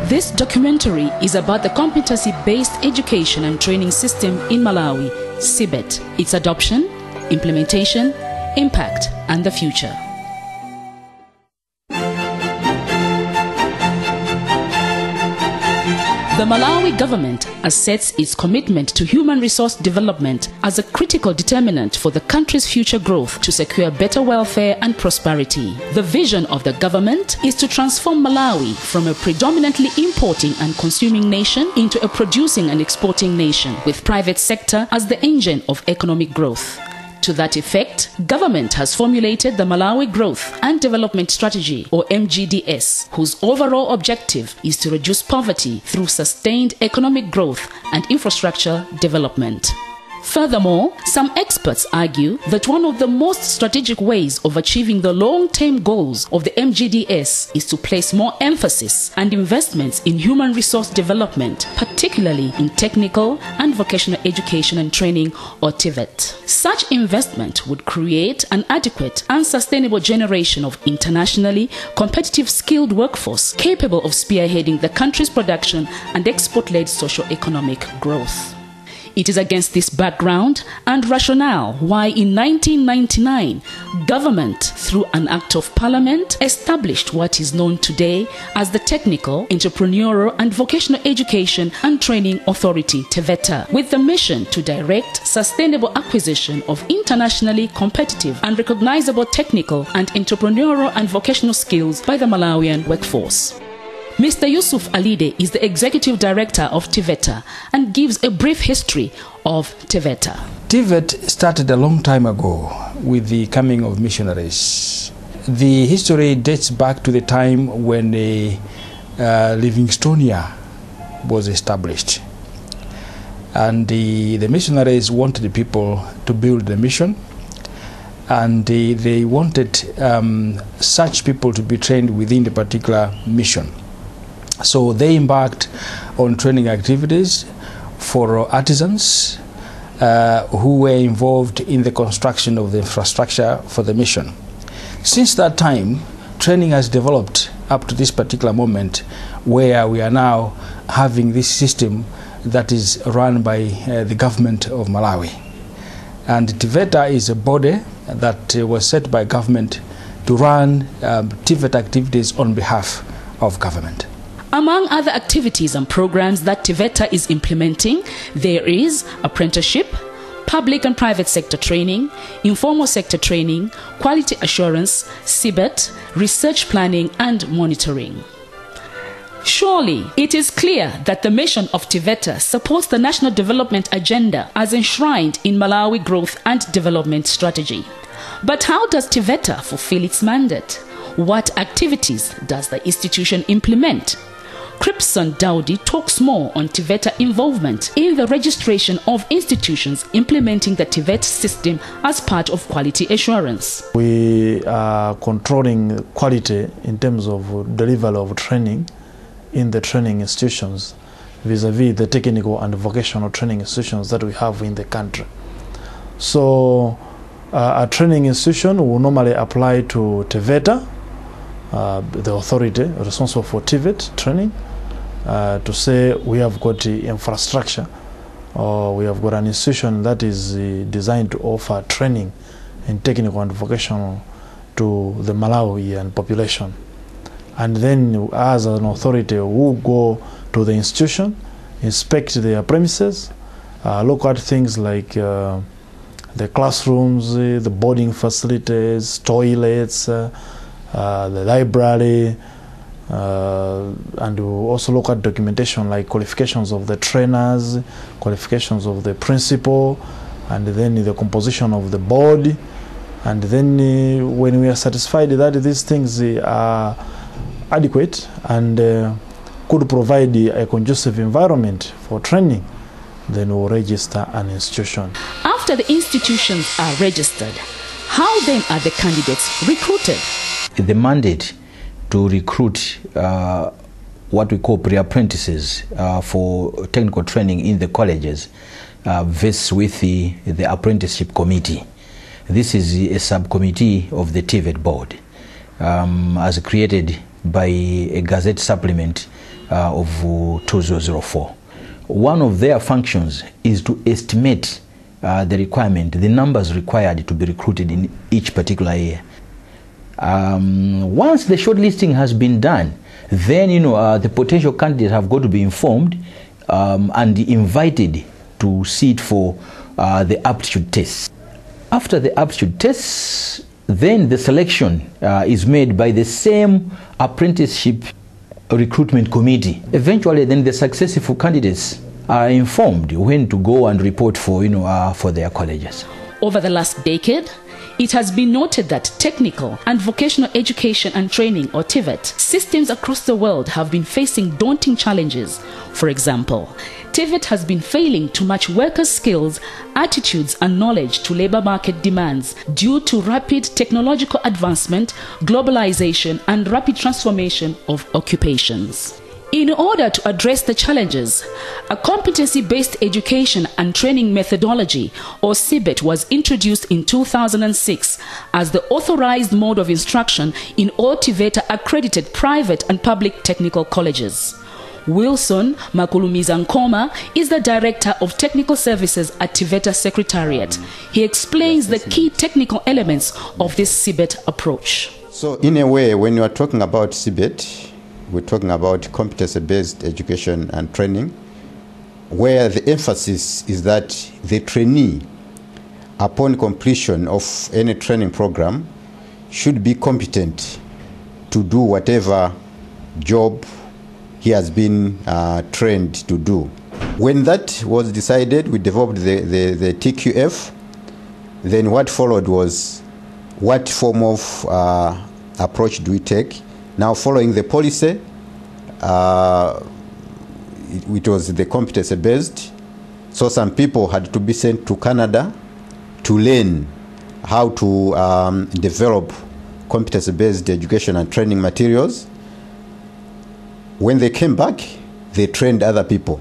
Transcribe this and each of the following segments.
This documentary is about the competency-based education and training system in Malawi, TEVETA, its adoption, implementation, impact, and the future. The Malawi government asserts its commitment to human resource development as a critical determinant for the country's future growth to secure better welfare and prosperity. The vision of the government is to transform Malawi from a predominantly importing and consuming nation into a producing and exporting nation, with private sector as the engine of economic growth. To that effect, government has formulated the Malawi Growth and Development Strategy, or MGDS, whose overall objective is to reduce poverty through sustained economic growth and infrastructure development. Furthermore, some experts argue that one of the most strategic ways of achieving the long-term goals of the MGDS is to place more emphasis and investments in human resource development, particularly in technical and vocational education and training, or TEVETA. Such investment would create an adequate and sustainable generation of internationally competitive skilled workforce capable of spearheading the country's production and export-led socio-economic growth. It is against this background and rationale why in 1999, government, through an act of parliament, established what is known today as the Technical, Entrepreneurial and Vocational Education and Training Authority, TEVETA, with the mission to direct sustainable acquisition of internationally competitive and recognizable technical and entrepreneurial and vocational skills by the Malawian workforce. Mr. Yusuf Alide is the Executive Director of TEVETA and gives a brief history of TEVETA. TEVETA started a long time ago with the coming of missionaries. The history dates back to the time when Livingstonia was established. And the missionaries wanted the people to build the mission, and they wanted such people to be trained within the particular mission. So they embarked on training activities for artisans who were involved in the construction of the infrastructure for the mission. Since that time, training has developed up to this particular moment, where we are now having this system that is run by the government of Malawi. And TEVETA is a body that was set by government to run TEVETA activities on behalf of government. Among other activities and programs that TEVETA is implementing, there is apprenticeship, public and private sector training, informal sector training, quality assurance, CBET, research planning and monitoring. Surely, it is clear that the mission of TEVETA supports the national development agenda as enshrined in Malawi Growth and Development Strategy. But how does TEVETA fulfill its mandate? What activities does the institution implement? Cripson Dowdy talks more on TEVETA involvement in the registration of institutions implementing the TEVETA system as part of quality assurance. We are controlling quality in terms of delivery of training in the training institutions vis-a-vis the technical and vocational training institutions that we have in the country. So a training institution will normally apply to TEVETA, the authority responsible for TEVETA training, to say we have got the infrastructure, or we have got an institution that is designed to offer training in technical and vocational to the Malawian population. And then as an authority, we'll go to the institution, inspect their premises, look at things like the classrooms, the boarding facilities, toilets, the library, and we'll also look at documentation like qualifications of the trainers, qualifications of the principal, and then the composition of the board. And then when we are satisfied that these things are adequate and could provide a conducive environment for training, then we'll register an institution. After the institutions are registered, how then are the candidates recruited? The mandate to recruit what we call pre-apprentices for technical training in the colleges vests with the apprenticeship committee. This is a subcommittee of the TEVETA board, as created by a gazette supplement of 2004. One of their functions is to estimate the requirement, the numbers required to be recruited in each particular year. Once the shortlisting has been done, then the potential candidates have got to be informed and invited to sit for the aptitude tests. After the aptitude tests, then the selection is made by the same apprenticeship recruitment committee. Eventually, then the successful candidates are informed when to go and report for their colleges. Over the last decade, it has been noted that technical and vocational education and training, or TEVET, systems across the world have been facing daunting challenges. For example, TEVET has been failing to match workers' skills, attitudes and knowledge to labor market demands due to rapid technological advancement, globalization and rapid transformation of occupations. In order to address the challenges, a competency-based education and training methodology, or CBET, was introduced in 2006 as the authorized mode of instruction in all TEVETA accredited private and public technical colleges. Wilson Makulumiza-Nkoma is the Director of Technical Services at TEVETA Secretariat. He explains the key technical elements of this CBET approach. So in a way, when you are talking about CBET, we're talking about competency-based education and training, where the emphasis is that the trainee, upon completion of any training program, should be competent to do whatever job he has been trained to do. When that was decided, we developed the TQF. Then what followed was, what form of approach do we take? Now, following the policy, it was the competency-based. So some people had to be sent to Canada to learn how to develop competency-based education and training materials. When they came back, they trained other people.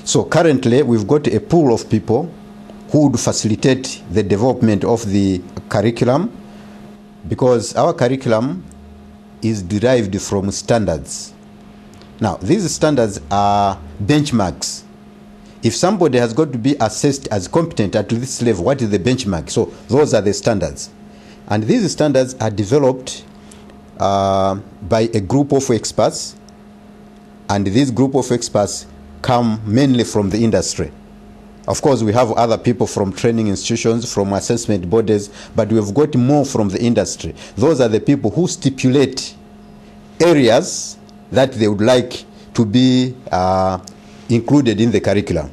So currently, we've got a pool of people who would facilitate the development of the curriculum, because our curriculum is derived from standards. Now, these standards are benchmarks. If somebody has got to be assessed as competent at this level, what is the benchmark? So those are the standards. And these standards are developed by a group of experts, and this group of experts come mainly from the industry. Of course, we have other people from training institutions, from assessment bodies, but we've got more from the industry. Those are the people who stipulate areas that they would like to be included in the curriculum.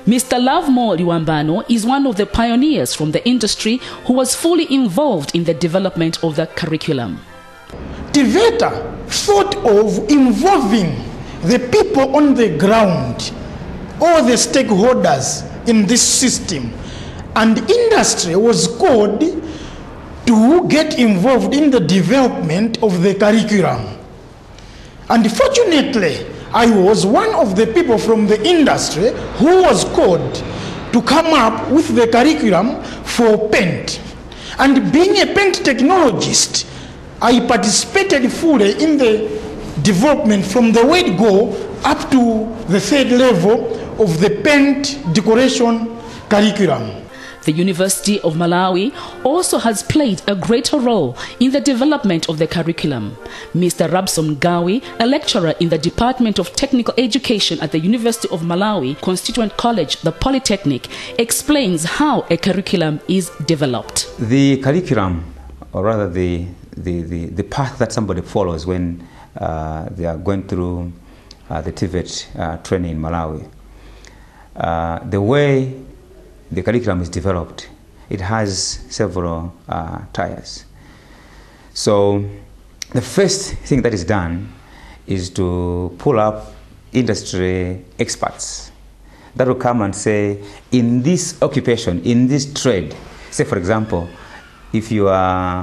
Mr. Lovemore Liwambano is one of the pioneers from the industry who was fully involved in the development of the curriculum. TEVETA thought of involving the people on the ground, all the stakeholders in this system, and industry was called to get involved in the development of the curriculum. And fortunately, I was one of the people from the industry who was called to come up with the curriculum for paint. And being a paint technologist, I participated fully in the development from the word go up to the third level of the paint decoration curriculum. The University of Malawi also has played a greater role in the development of the curriculum. Mr. Rabson Gawi, a lecturer in the Department of Technical Education at the University of Malawi Constituent College, the Polytechnic, explains how a curriculum is developed. The curriculum, or rather the path that somebody follows when they are going through the TEVET training in Malawi, the way the curriculum is developed, it has several tiers. So the first thing that is done is to pull up industry experts that will come and say, in this occupation, in this trade, say for example, if you are